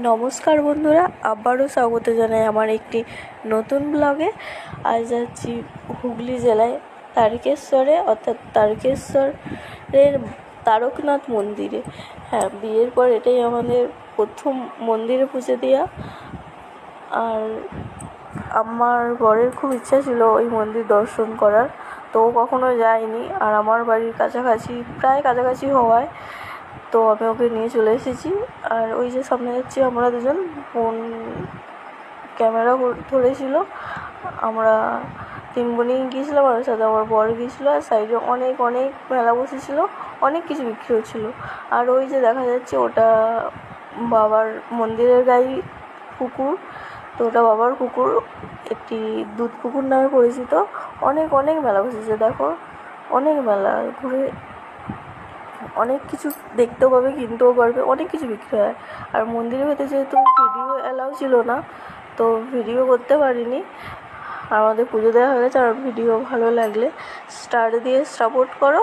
নমস্কার বন্ধুরা, আবারও স্বাগত জানাই আমার একটি নতুন ব্লগে। আজ যাচ্ছি হুগলি জেলায় তারকেশ্বরে, অর্থাৎ তারকেশ্বরের তারকনাথ মন্দিরে। হ্যাঁ, বিয়ের পর এটাই আমাদের প্রথম মন্দিরে পুজো দেওয়া। আর আমার বরের খুব ইচ্ছা ছিল ওই মন্দির দর্শন করার, তো ও কখনো যায়নি। আর আমার বাড়ির কাছাকাছি, প্রায় কাছাকাছি হওয়ায় তো আমি ওকে নিয়ে চলে এসেছি। আর ওই যে সামনে যাচ্ছি আমরা দুজন, ফোন ক্যামেরা ধরেছিল। আমরা 3 বোনই গিয়েছিলাম, আর সাথে আমার বর গিয়েছিলো। আর সাইডে অনেক অনেক মেলা বসেছিলো, অনেক কিছু বিক্রি হচ্ছিলো। আর ওই যে দেখা যাচ্ছে ওটা বাবার মন্দিরের গায়ে পুকুর, তো ওটা বাবার পুকুর, একটি দুধ পুকুর নামে পরিচিত। অনেক অনেক মেলা বসেছে, দেখো অনেক মেলা, ঘুরে অনেক কিছু দেখতেও পাবে, কিনতেও পারবে, অনেক কিছু বিক্রি হয়। আর মন্দিরের ভেতরে যেহেতু ভিডিও অ্যালাউ ছিল না, তো ভিডিও করতে পারিনি। আমাদের পুজো দেওয়া হয়ে গেছে। আর ভিডিও ভালো লাগলে স্টার দিয়ে সাপোর্ট করো।